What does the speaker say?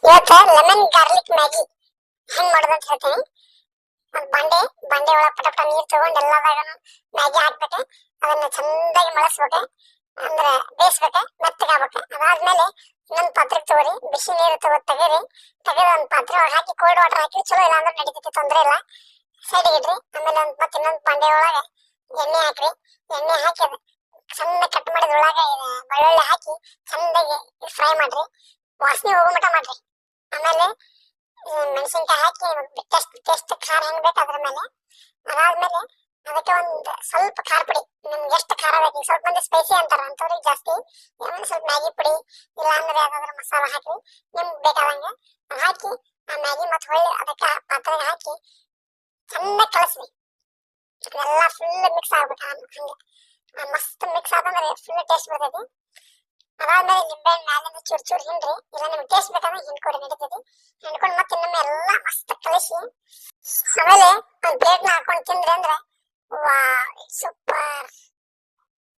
ಇವತ್ತ lemon garlic Maggi ಹೆಂಗ್ ಮಾಡೋದಂತ ಹೇಳ್ತೀನಿ. ಒಂದ್ ಬಂಡೆ ಒಳಗ ಪಟ ನೀರ್ ತಗೊಂಡ್ ಎಲ್ಲದಾಗನು ಮ್ಯಾಗಿ ಹಾಕ್ಬೇಕು. ಅದನ್ನ ಚಂದಾಗಿ ಮಳಸ್ಬೇಕು, ಅಂದ್ರೆ ಬೇಯಿಸ್ಬೇಕು, ಮೆತ್ತಗಾಗ್ಬೇಕು. ಅದಾದ್ಮೇಲೆ ಇನ್ನೊಂದ್ ಪಾತ್ರೆಗೆ ತಗೋರಿ, ಬಿಸಿ ನೀರು ತೆಗೀರಿ. ತೆಗೆದ ಒಂದ್ ಪಾತ್ರೆ ಒಳಗೆ ಹಾಕಿ ಕೋಲ್ಡ್ ವಾಟರ್ ಹಾಕಿ ಚಲೋ, ಇಲ್ಲ ಅಂದ್ರೆ ನಡೀತೈತಿ, ತೊಂದ್ರೆ ಇಲ್ಲ. ಸೈಡಿಗೆ ಇಡ್ರಿ. ಆಮೇಲೆ ಮತ್ತೆ ಇನ್ನೊಂದ್ ಬಂಡೆ ಒಳಗ ಎಣ್ಣೆ ಹಾಕ್ರಿ. ಎಣ್ಣೆ ಹಾಕಿ ಸಣ್ಣ ಕಟ್ ಮಾಡಿದ್ರೊಳಗ ಬೆಳ್ಳುಳ್ಳಿ ಹಾಕಿ ಚಂದಾಗಿ ಫ್ರೈ ಮಾಡ್ರಿ, ವಾಸನೆ ಹೋಗೋ ಮಟ ಮಾಡ್ರಿ. ಆಮೇಲೆ ಮೆಣಸಿನ್ಕಾಯಿ ಹಾಕಿ ಟೇಸ್ಟ್ ಖಾರ ಹೆಂಗ್ ಬೇಕು ಅದ್ರ ಮೇಲೆ. ಅದಾದ್ಮೇಲೆ ಅದಕ್ಕೆ ಒಂದ್ ಸ್ವಲ್ಪ ಖಾರ ಪುಡಿ, ನಿಮ್ಗೆ ಎಷ್ಟು ಖಾರ ಬೇಕು. ಸ್ವಲ್ಪ ಮಂದಿ ಸ್ಪೈಸಿ ಅಂತಾರ, ಅಂತವ್ರಿಗೆ ಜಾಸ್ತಿ. ಆಮೇಲೆ ಸ್ವಲ್ಪ ಮ್ಯಾಗಿ ಪುಡಿ, ಇಲ್ಲ ಅಂದ್ರೆ ಯಾವ್ದಾದ್ರು ಮಸಾಲ ಹಾಕಿ ನಿಮ್ಗೆ ಬೇಕಾದಂಗೆ ಹಾಕಿ ಆ ಮ್ಯಾಗಿ ಮತ್ತೆ ಹೊಳ್ಳಿ ಅದಕ್ಕೆ ಪಾತ್ರೆಗೆ ಹಾಕಿ ಚಂದ ಕಲಸ್ರಿ. ಅದೆಲ್ಲ ಫುಲ್ ಮಿಕ್ಸ್ ಆಗ್ಬಿಟ್ಟು ಹಂಗೆ ಮಸ್ತ್ ಮಿಕ್ಸ್ ಆದಂದ್ರೆ ಫುಲ್ ಟೇಸ್ಟ್ ಬರ್ತೈತಿ. ಅದಾದ್ಮೇಲೆ ನಿಂಬೆಹಣ್ಣು ಮ್ಯಾಲಿಂದ ಚೂರ್ ಚೂರ್ ಹಿಂಡ್ರಿ, ಇಲ್ಲ ನಿಮ್ಗೆ ಟೇಸ್ಟ್ ಬೇಕಂದ್ರೆ ಹಿಂಡ್ಕೊಡಿ, ನಡೀತೈತಿ. ಹಿಂಡ್ಕೊಂಡು ಮತ್ತೆ ಇನ್ನೊಮ್ಮೆ ಎಲ್ಲಾ ಮಸ್ತ್ ಕಲಿಸಿ ಆಮೇಲೆ ಒಂದ್ ಪ್ಲೇಟ್ನ ಹಾಕೊಂಡು ತಿಂದ್ರಿ ಅಂದ್ರೆ ವಾ, ಇಟ್ಸ್